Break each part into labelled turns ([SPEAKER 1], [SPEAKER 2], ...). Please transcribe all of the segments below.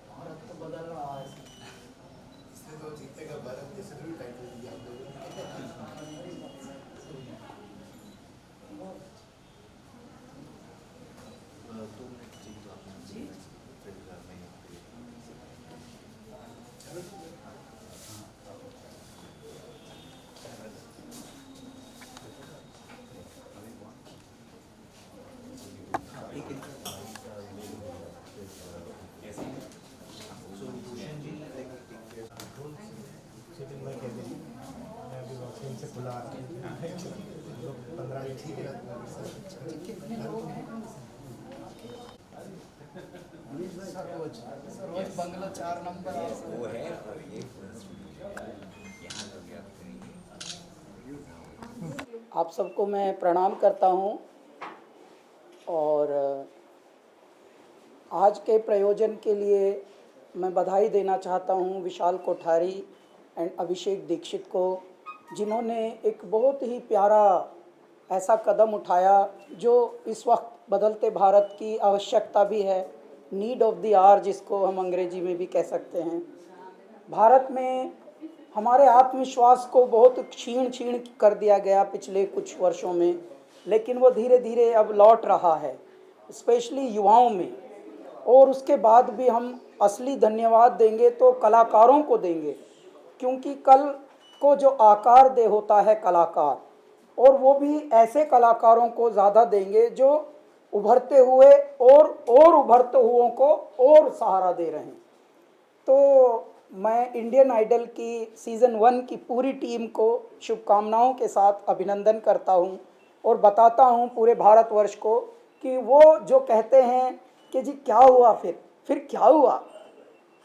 [SPEAKER 1] भारत तो बदल रहा है।
[SPEAKER 2] इसने तो जीतेगा भारत जैसे भी टाइटल दिया आप लोगों ने। 2 मिनट चाहिए तो आपने जी फिर मैं यहाँ पे चलो ठीक है से खुला 15 मिनट ठीक है।
[SPEAKER 1] कितने लोग हैं? सरोज बंगला 4 नंबर
[SPEAKER 3] वो है और ये यहाँ लग गया।
[SPEAKER 1] आप सबको मैं प्रणाम करता हूँ और आज के प्रयोजन के लिए मैं बधाई देना चाहता हूँ विशाल कोठारी एंड अभिषेक दीक्षित को, जिन्होंने एक बहुत ही प्यारा ऐसा कदम उठाया जो इस वक्त बदलते भारत की आवश्यकता भी है, नीड ऑफ द आवर जिसको हम अंग्रेजी में भी कह सकते हैं। भारत में हमारे आत्मविश्वास को बहुत क्षीण कर दिया गया पिछले कुछ वर्षों में, लेकिन वो धीरे धीरे अब लौट रहा है, स्पेशली युवाओं में। और उसके बाद भी हम असली धन्यवाद देंगे तो कलाकारों को देंगे, क्योंकि कल को जो आकार दे होता है कलाकार, और वो भी ऐसे कलाकारों को ज़्यादा देंगे जो उभरते हुए और उभरते हुओं को और सहारा दे रहे हैं। तो मैं इंडियन आइडल की सीज़न 1 की पूरी टीम को शुभकामनाओं के साथ अभिनंदन करता हूं और बताता हूं पूरे भारतवर्ष को कि वो जो कहते हैं कि जी क्या हुआ, फिर क्या हुआ,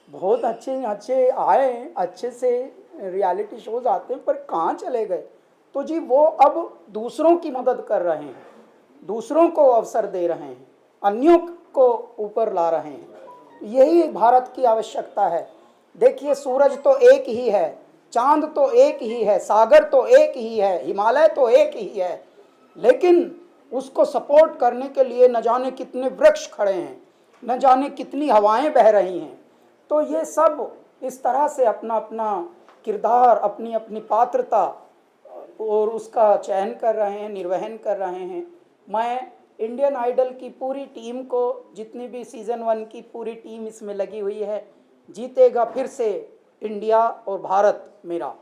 [SPEAKER 1] बहुत अच्छे आए, अच्छे से रियलिटी शोज आते हैं, पर कहाँ चले गए। तो जी वो अब दूसरों की मदद कर रहे हैं, दूसरों को अवसर दे रहे हैं, अन्यों को ऊपर ला रहे हैं। यही भारत की आवश्यकता है। देखिए, सूरज तो एक ही है, चांद तो एक ही है, सागर तो एक ही है, हिमालय तो एक ही है, लेकिन उसको सपोर्ट करने के लिए न जाने कितने वृक्ष खड़े हैं, न जाने कितनी हवाएं बह रही हैं। तो ये सब इस तरह से अपना अपना किरदार, अपनी अपनी पात्रता और उसका चयन कर रहे हैं, निर्वहन कर रहे हैं। मैं इंडियन आइडल की पूरी टीम को, जितनी भी सीज़न 1 की पूरी टीम इसमें लगी हुई है, जीतेगा फिर से इंडिया और भारत मेरा।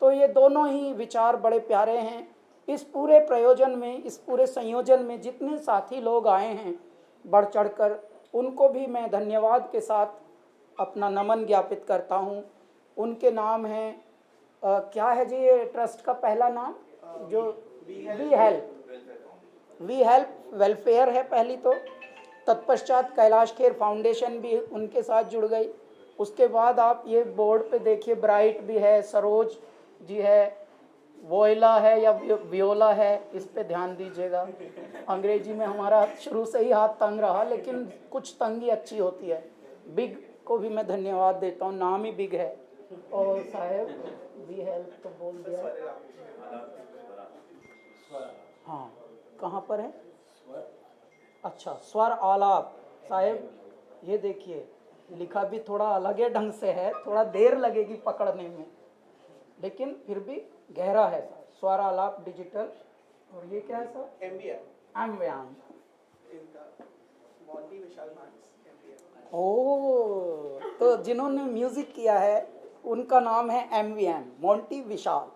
[SPEAKER 1] तो ये दोनों ही विचार बड़े प्यारे हैं। इस पूरे प्रयोजन में, इस पूरे संयोजन में जितने साथी लोग आए हैं बढ़ चढ़कर, उनको भी मैं धन्यवाद के साथ अपना नमन ज्ञापित करता हूँ। उनके नाम हैं क्या है जी ये ट्रस्ट का पहला नाम, जो वी हेल्प वेलफेयर है पहली, तो तत्पश्चात कैलाश खेर फाउंडेशन भी उनके साथ जुड़ गई। उसके बाद आप ये बोर्ड पे देखिए, ब्राइट भी है, सरोज जी है, वोयला है या वियोला है, इस पे ध्यान दीजिएगा। अंग्रेजी में हमारा शुरू से ही हाथ तंग रहा, लेकिन कुछ तंगी अच्छी होती है। बिग को भी मैं धन्यवाद देता हूँ, नाम ही बिग है। और साहेब वी हेल्प तो बोल दिया, हाँ कहाँ पर है, अच्छा स्वर आलाप साहेब, ये देखिए लिखा भी थोड़ा अलग है ढंग से है, थोड़ा देर लगेगी पकड़ने में, लेकिन फिर भी गहरा है। स्वर आलाप डिजिटल, और ये क्या है सर, एमवीएम। ओ, तो जिन्होंने म्यूजिक किया है उनका नाम है एमवीएम, मोंटी विशाल,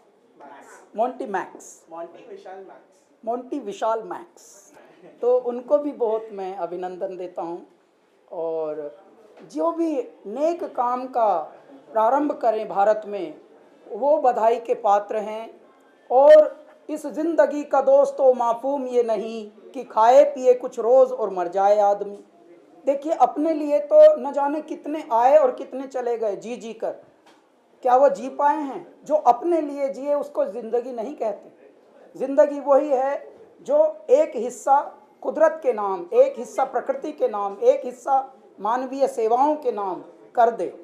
[SPEAKER 1] मोंटी विशाल मैक्स। तो उनको भी बहुत मैं अभिनंदन देता हूँ। और जो भी नेक काम का प्रारंभ करें भारत में, वो बधाई के पात्र हैं। और इस जिंदगी का दोस्तों माफूम ये नहीं कि खाए पिए कुछ रोज़ और मर जाए आदमी। देखिए, अपने लिए तो न जाने कितने आए और कितने चले गए जी जी कर, क्या वो जी पाए हैं? जो अपने लिए जिए उसको ज़िंदगी नहीं कहते। ज़िंदगी वही है जो एक हिस्सा कुदरत के नाम, एक हिस्सा प्रकृति के नाम, एक हिस्सा मानवीय सेवाओं के नाम कर दे।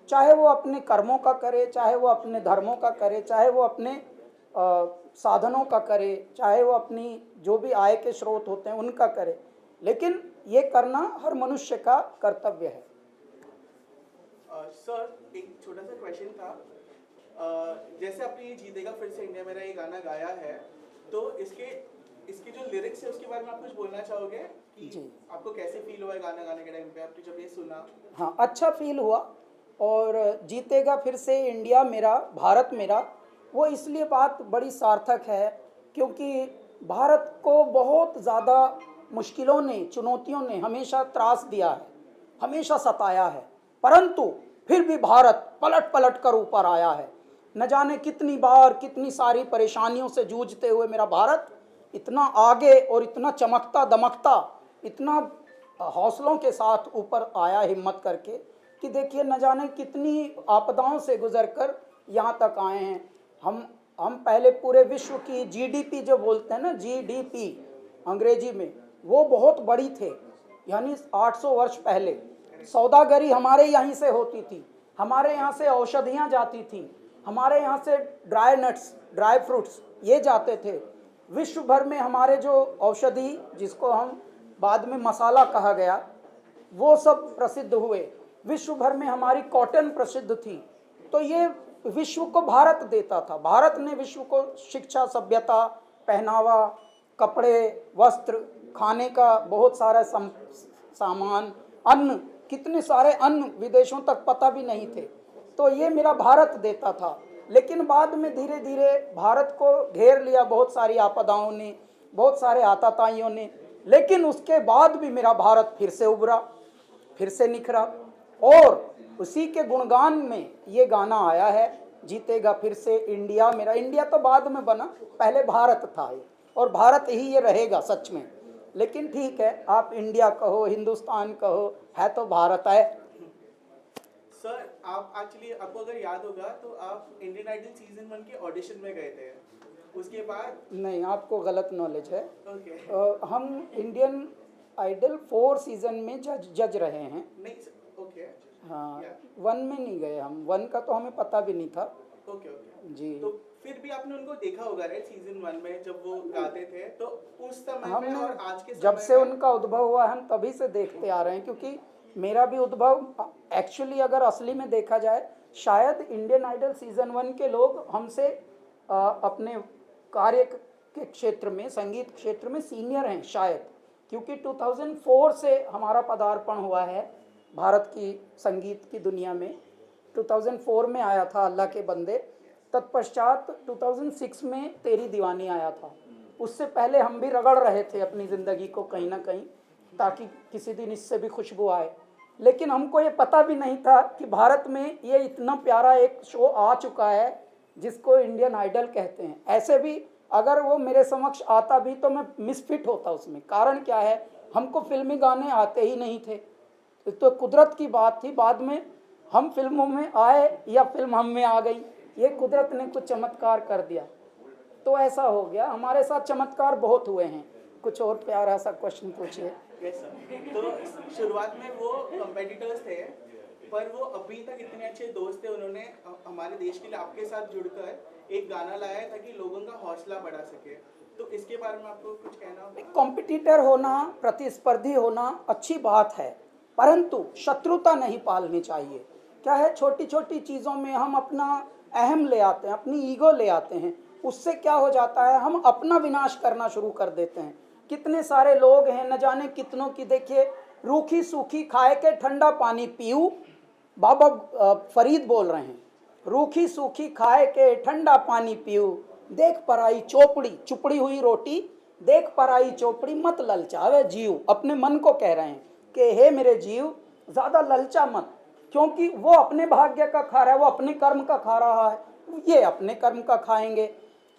[SPEAKER 1] चाहे वो अपने कर्मों का करे, चाहे वो अपने धर्मों का करे, चाहे वो अपने साधनों का करे, चाहे वो अपनी जो भी आय के स्रोत होते हैं उनका करे, लेकिन ये करना हर मनुष्य का कर्तव्य है।
[SPEAKER 4] सर एक छोटा सा क्वेश्चन था। जैसे आपने ये जीतेगा फिर से इंडिया मेरा ये गाना गाया है, तो इसके जो लिरिक्स है उसके बारे में आप कुछ बोलना चाहोगे कि
[SPEAKER 1] जी।
[SPEAKER 4] आपको कैसे फील हुआ है गाना गाने के टाइम पे आपने जब ये सुना?
[SPEAKER 1] हाँ, अच्छा फील हुआ। और जीतेगा फिर से इंडिया मेरा, भारत मेरा, वो इसलिए बात बड़ी सार्थक है क्योंकि भारत को बहुत ज़्यादा मुश्किलों ने, चुनौतियों ने हमेशा त्रास दिया है, हमेशा सताया है, परंतु फिर भी भारत पलट पलट कर ऊपर आया है। न जाने कितनी बार कितनी सारी परेशानियों से जूझते हुए मेरा भारत इतना आगे और इतना चमकता दमकता, इतना हौसलों के साथ ऊपर आया हिम्मत करके कि देखिए न जाने कितनी आपदाओं से गुजरकर यहाँ तक आए हैं। हम पहले पूरे विश्व की जीडीपी जो बोलते हैं ना, जीडीपी अंग्रेजी में, वो बहुत बड़ी थे, यानी 800 वर्ष पहले सौदागरी हमारे यहीं से होती थी, हमारे यहाँ से औषधियाँ जाती थी, हमारे यहाँ से ड्राई नट्स, ड्राई फ्रूट्स ये जाते थे। विश्व भर में हमारे जो औषधि, जिसको हम बाद में मसाला कहा गया, वो सब प्रसिद्ध हुए। विश्व भर में हमारी कॉटन प्रसिद्ध थी। तो ये विश्व को भारत देता था। भारत ने विश्व को शिक्षा, सभ्यता, पहनावा, कपड़े, वस्त्र, खाने का बहुत सारा सामान, अन्न, कितने सारे अन्न विदेशों तक पता भी नहीं थे, तो ये मेरा भारत देता था। लेकिन बाद में धीरे धीरे भारत को घेर लिया बहुत सारी आपदाओं ने, बहुत सारे आतताइयों ने, लेकिन उसके बाद भी मेरा भारत फिर से उभरा, फिर से निखरा। और उसी के गुणगान में ये गाना आया है, जीतेगा फिर से इंडिया मेरा। इंडिया तो बाद में बना, पहले भारत था ये, और भारत ही ये रहेगा सच में। लेकिन ठीक है, आप इंडिया कहो, हिंदुस्तान कहो, है तो भारत है।
[SPEAKER 4] सर आप एक्चुअली, आपको अगर याद होगा तो आप इंडियन आइडल सीजन 1 के ऑडिशन में गए थे, उसके बाद?
[SPEAKER 1] नहीं, आपको गलत नॉलेज है।
[SPEAKER 4] ओके।
[SPEAKER 1] हम इंडियन आइडल 4 सीजन में जज रहे हैं।
[SPEAKER 4] नहीं ओके।
[SPEAKER 1] हाँ,
[SPEAKER 4] Yeah.
[SPEAKER 1] 1 में नहीं गए हम, 1 का तो हमें पता भी नहीं था।
[SPEAKER 4] ओके ओके
[SPEAKER 1] जी।
[SPEAKER 4] तो फिर भी आपने उनको देखा होगा राइट, सीजन 1 में जब वो गाते थे, तो उस समय में
[SPEAKER 1] हमने
[SPEAKER 4] और आज के
[SPEAKER 1] जब
[SPEAKER 4] समय
[SPEAKER 1] से
[SPEAKER 4] में
[SPEAKER 1] उनका उद्भव हुआ हम तभी से देखते आ रहे हैं, क्योंकि मेरा भी उद्भव एक्चुअली अगर असली में देखा जाए, शायद इंडियन आइडल सीजन 1 के लोग हमसे अपने कार्य के क्षेत्र में, संगीत क्षेत्र में सीनियर हैं शायद, क्योंकि 2004 से हमारा पदार्पण हुआ है भारत की संगीत की दुनिया में। 2004 में आया था अल्लाह के बंदे, तत्पश्चात 2006 में तेरी दीवानी आया था। उससे पहले हम भी रगड़ रहे थे अपनी ज़िंदगी को कहीं ना कहीं, ताकि किसी दिन इससे भी खुशबू आए। लेकिन हमको ये पता भी नहीं था कि भारत में ये इतना प्यारा एक शो आ चुका है जिसको इंडियन आइडल कहते हैं। ऐसे भी अगर वो मेरे समक्ष आता भी तो मैं मिसफिट होता उसमें। कारण क्या है, हमको फिल्मी गाने आते ही नहीं थे, तो कुदरत की बात थी। बाद में हम फिल्मों में आए या फिल्म हम में आ गई, ये कुदरत ने कुछ चमत्कार कर दिया, तो ऐसा हो गया। हमारे साथ चमत्कार बहुत हुए हैं। कुछ और प्यारा सा क्वेश्चन पूछिए।
[SPEAKER 4] Yes sir. तो शुरुआत में वो कंपेटिटर्स थे, पर वो अभी तक इतने अच्छे दोस्त थे, उन्होंने हमारे देश के लिए आपके साथ जुड़कर एक गाना लाया है ताकि लोगों का हौसला बढ़ा सके। तो इसके बारे में आपको कुछ कहना होगा?
[SPEAKER 1] कॉम्पिटिटर होना, प्रतिस्पर्धी होना अच्छी बात है, परंतु शत्रुता नहीं पालनी चाहिए। क्या है, छोटी छोटी चीज़ों में हम अपना अहम ले आते हैं, अपनी ईगो ले आते हैं, उससे क्या हो जाता है, हम अपना विनाश करना शुरू कर देते हैं। कितने सारे लोग हैं, न जाने कितनों की, देखिए, रूखी सूखी खाए के ठंडा पानी पीऊ, बाबा फरीद बोल रहे हैं, रूखी सूखी खाए के ठंडा पानी पीऊ, देख पराई चोपड़ी चुपड़ी हुई रोटी, देख पराई चोपड़ी मत ललचावे जीव। अपने मन को कह रहे हैं कि हे मेरे जीव, ज़्यादा ललचा मत, क्योंकि वो अपने भाग्य का खा रहा है, वो अपने कर्म का खा रहा है, ये अपने कर्म का खाएंगे।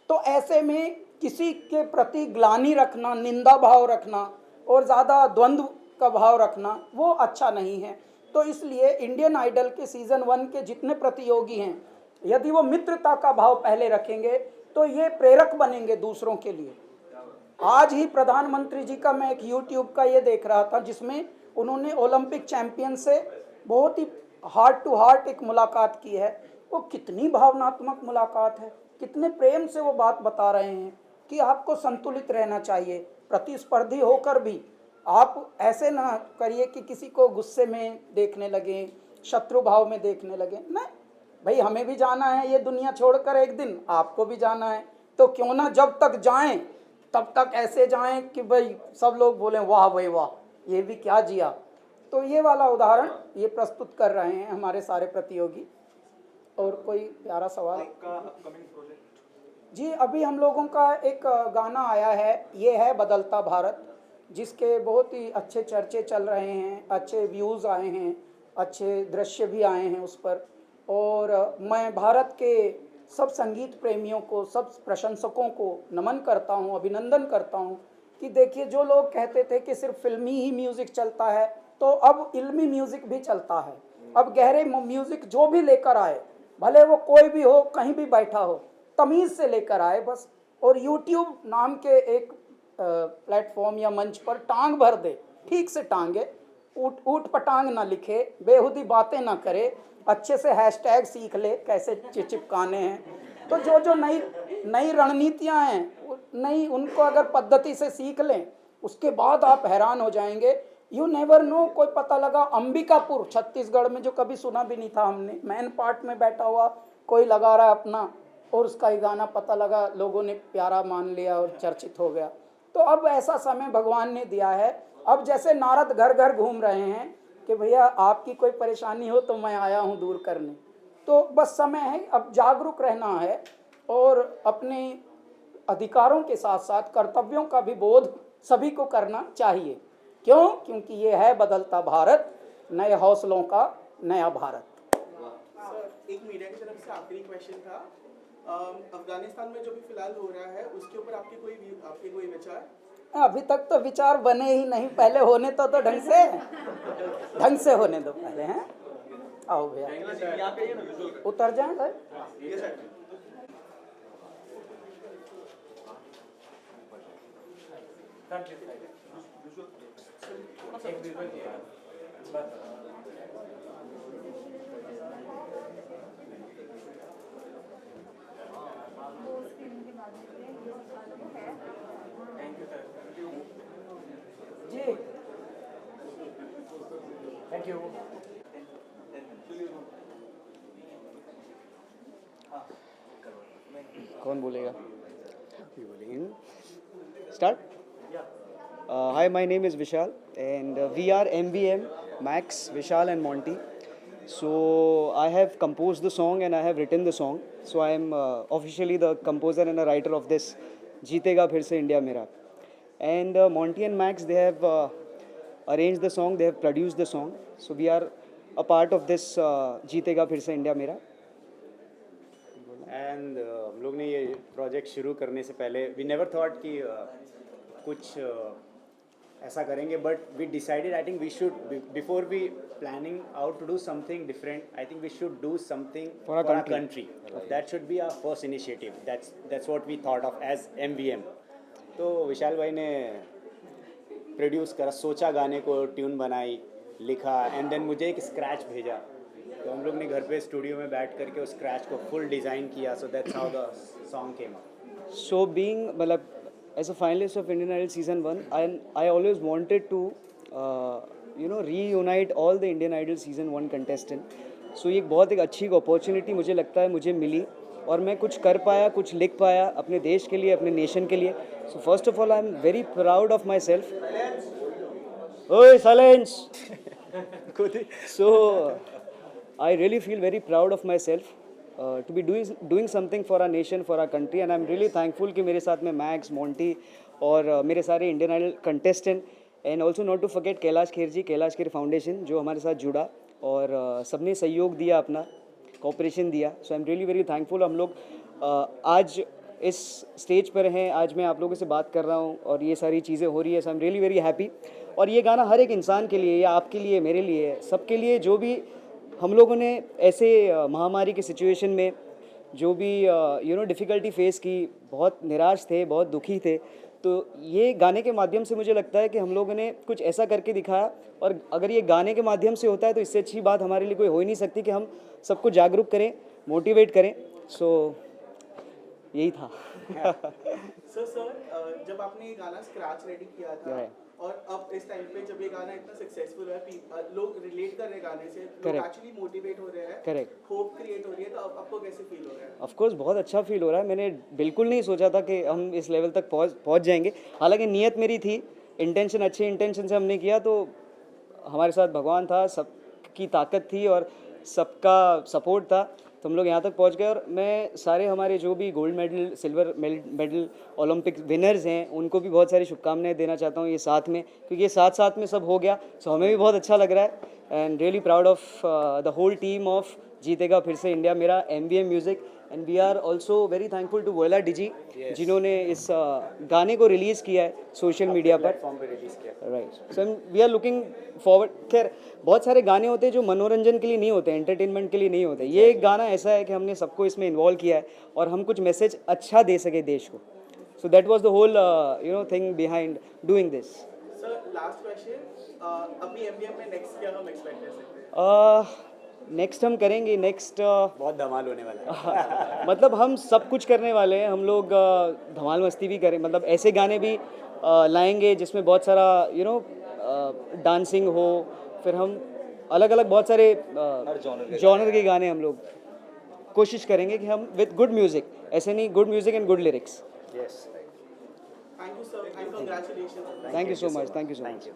[SPEAKER 1] तो ऐसे में किसी के प्रति ग्लानि रखना, निंदा भाव रखना और ज़्यादा द्वंद्व का भाव रखना, वो अच्छा नहीं है। तो इसलिए इंडियन आइडल के सीज़न 1 के जितने प्रतियोगी हैं, यदि वो मित्रता का भाव पहले रखेंगे तो ये प्रेरक बनेंगे दूसरों के लिए। आज ही प्रधानमंत्री जी का मैं एक यूट्यूब का ये देख रहा था, जिसमें उन्होंने ओलंपिक चैंपियन से बहुत ही हार्ट टू हार्ट एक मुलाकात की है। वो कितनी भावनात्मक मुलाकात है, कितने प्रेम से वो बात बता रहे हैं कि आपको संतुलित रहना चाहिए, प्रतिस्पर्धी होकर भी आप ऐसे ना करिए कि किसी को गुस्से में देखने लगे, शत्रु भाव में देखने लगे। नहीं भाई, हमें भी जाना है ये दुनिया छोड़कर, एक दिन आपको भी जाना है, तो क्यों ना जब तक जाएं तब तक ऐसे जाएं कि भाई सब लोग बोलें वाह भाई वाह, ये भी क्या जिया। तो ये वाला उदाहरण ये प्रस्तुत कर रहे हैं हमारे सारे प्रतियोगी। और कोई प्यारा सवाल? जी, अभी हम लोगों का एक गाना आया है, ये है बदलता भारत, जिसके बहुत ही अच्छे चर्चे चल रहे हैं, अच्छे व्यूज़ आए हैं, अच्छे दृश्य भी आए हैं उस पर। और मैं भारत के सब संगीत प्रेमियों को, सब प्रशंसकों को नमन करता हूं, अभिनंदन करता हूं कि देखिए, जो लोग कहते थे कि सिर्फ फिल्मी ही म्यूज़िक चलता है, तो अब इल्मी म्यूज़िक भी चलता है। अब गहरे म्यूज़िक जो भी लेकर आए, भले वो कोई भी हो, कहीं भी बैठा हो, तमीज़ से लेकर आए बस। और यूट्यूब नाम के एक प्लेटफॉर्म या मंच पर टांग भर दे, ठीक से टांगे, ऊट पटांग ना लिखे, बेहुदी बातें ना करे, अच्छे से हैशटैग सीख ले कैसे चिपकाने हैं। तो जो जो नई रणनीतियां हैं, नई उनको अगर पद्धति से सीख लें, उसके बाद आप हैरान हो जाएंगे। यू नेवर नो, कोई पता लगा अंबिकापुर छत्तीसगढ़ में, जो कभी सुना भी नहीं था हमने, मैन पार्ट में बैठा हुआ कोई लगा रहा है अपना, और उसका ही गाना पता लगा, लोगों ने प्यारा मान लिया और चर्चित हो गया। तो अब ऐसा समय भगवान ने दिया है। अब जैसे नारद घर घर घूम रहे हैं कि भैया आपकी कोई परेशानी हो तो मैं आया हूँ दूर करने। तो बस समय है, अब जागरूक रहना है और अपने अधिकारों के साथ साथ कर्तव्यों का भी बोध सभी को करना चाहिए। क्यों? क्योंकि ये है बदलता भारत, नए हौसलों का नया भारत।
[SPEAKER 4] सर, एक मीडिया की तरफ से आखिरी क्वेश्चन था, अफगानिस्तान में जो भी फिलहाल हो रहा है उसके ऊपर आपके कोई विचार?
[SPEAKER 1] अभी तक तो विचार बने ही नहीं, पहले होने तो ढंग से होने दो पहले। हैं, आओ भैया उतर जाए सर। Ji thank you.
[SPEAKER 5] कौन बोलेगा? Start. Hi, my name is Vishal and we are MVM, Max, Vishal and Monty. So I have composed the song and I have written the song. So I am officially the composer and a writer of this Jeetega Phir Se India Mera. And Monty and Max, they have arranged the song, they have produced the song. So we are a part of this Jeetega Phir Se India Mera.
[SPEAKER 6] And हम लोग ने ये project शुरू करने से पहले we never thought कि कुछ ऐसा करेंगे, but we decided I think we should before we planning out to do something different, I think we should do something for our country, that should be our first initiative, that's what we thought of as MVM. तो विशाल भाई ने produce करा, सोचा गाने को, tune बनाई, लिखा and then मुझे एक स्क्रैच भेजा। तो हम लोग ने घर पे स्टूडियो में बैठ करके उस स्क्रैच को फुल डिज़ाइन किया. So that's how the song came up.
[SPEAKER 5] So being मतलब as a finalist of Indian Idol season 1, I always wanted to reunite all the Indian Idol season 1 contestant. So ये एक अच्छी opportunity मुझे लगता है मुझे मिली और मैं कुछ कर पाया, कुछ लिख पाया अपने देश के लिए, अपने नेशन के लिए. So first of all I am very proud of myself. ओए silence. So I really feel very proud of myself to be doing something for our nation, for our country, and I'm really thankful कि मेरे साथ में max, Monty और मेरे सारे Indian Idol contestant, and also not to forget Kailash Kher ji, Kailash Kher foundation जो हमारे साथ जुड़ा और सबने सहयोग दिया, अपना कोऑपरेशन दिया. So I am really very thankful. हम लोग आज इस स्टेज पर हैं, आज मैं आप लोगों से बात कर रहा हूँ और ये सारी चीज़ें हो रही है. So I am really very happy. और ये गाना हर एक इंसान के लिए, या आपके लिए, मेरे लिए, सबके लिए, जो भी हम लोगों ने ऐसे महामारी की सिचुएशन में जो भी डिफ़िकल्टी फेस की, बहुत निराश थे, बहुत दुखी थे, तो ये गाने के माध्यम से मुझे लगता है कि हम लोगों ने कुछ ऐसा करके दिखाया. और अगर ये गाने के माध्यम से होता है तो इससे अच्छी बात हमारे लिए कोई हो ही नहीं सकती कि हम सबको जागरूक करें, मोटिवेट करें. सो यही था
[SPEAKER 4] सर जब आपने ये गाना स्क्रैच रेडी किया था
[SPEAKER 5] Yeah.
[SPEAKER 4] और अब इस टाइम पे जब ये गाना इतना सक्सेसफुल है लोग रिलेट कर रहे हैं गाने से, लोग
[SPEAKER 5] Correct.
[SPEAKER 4] एक्चुअली मोटिवेट हो रहे हैं,
[SPEAKER 5] Correct.
[SPEAKER 4] होप क्रिएट हो रही है, तो अब आपको कैसे फील हो रहा है?
[SPEAKER 5] ऑफ कोर्स बहुत अच्छा फील हो रहा है। मैंने बिल्कुल नहीं सोचा था कि हम इस लेवल तक पहुंच जाएंगे। हालांकि नियत मेरी थी, इंटेंशन अच्छे इंटेंशन से हमने किया, तो हमारे साथ भगवान था, सबकी ताकत थी और सबका सपोर्ट था, तो हम लोग यहाँ तक पहुँच गए। और मैं सारे हमारे जो भी gold medal, silver medal, Olympic winners हैं, उनको भी बहुत सारी शुभकामनाएं देना चाहता हूँ ये साथ में, क्योंकि ये साथ साथ में सब हो गया। सो हमें भी बहुत अच्छा लग रहा है and really proud of the whole team of जीतेगा फिर से इंडिया, मेरा MBM music. And we are also very thankful to वोला डिजी जिन्होंने इस गाने को रिलीज़ किया है सोशल मीडिया पर।
[SPEAKER 6] प्लेटफॉर्म पे रिलीज किया।
[SPEAKER 5] Right, so we are looking forward. खैर बहुत सारे गाने होते हैं जो मनोरंजन के लिए नहीं होते, एंटरटेनमेंट के लिए नहीं होते। ये एक गाना ऐसा है कि हमने सबको इसमें इन्वॉल्व किया है और हम कुछ मैसेज अच्छा दे सके देश को। So that was the whole thing behind doing this.
[SPEAKER 4] Sir last question, अभी एमबीएम में नेक्स्ट क्या हम एक्सपेक्ट कर सकते हैं?
[SPEAKER 5] नेक्स्ट हम करेंगे, नेक्स्ट
[SPEAKER 6] बहुत धमाल होने वाला है।
[SPEAKER 5] मतलब हम सब कुछ करने वाले हैं। हम लोग धमाल मस्ती भी करें, मतलब ऐसे गाने भी लाएंगे जिसमें बहुत सारा डांसिंग हो। फिर हम अलग अलग बहुत सारे जॉनर के गाने हम लोग कोशिश करेंगे कि हम विद गुड म्यूज़िक, ऐसे नहीं, good music and good lyrics.
[SPEAKER 6] Yes,
[SPEAKER 4] thank you sir and congratulation.
[SPEAKER 5] Thank you so much, thank you so much.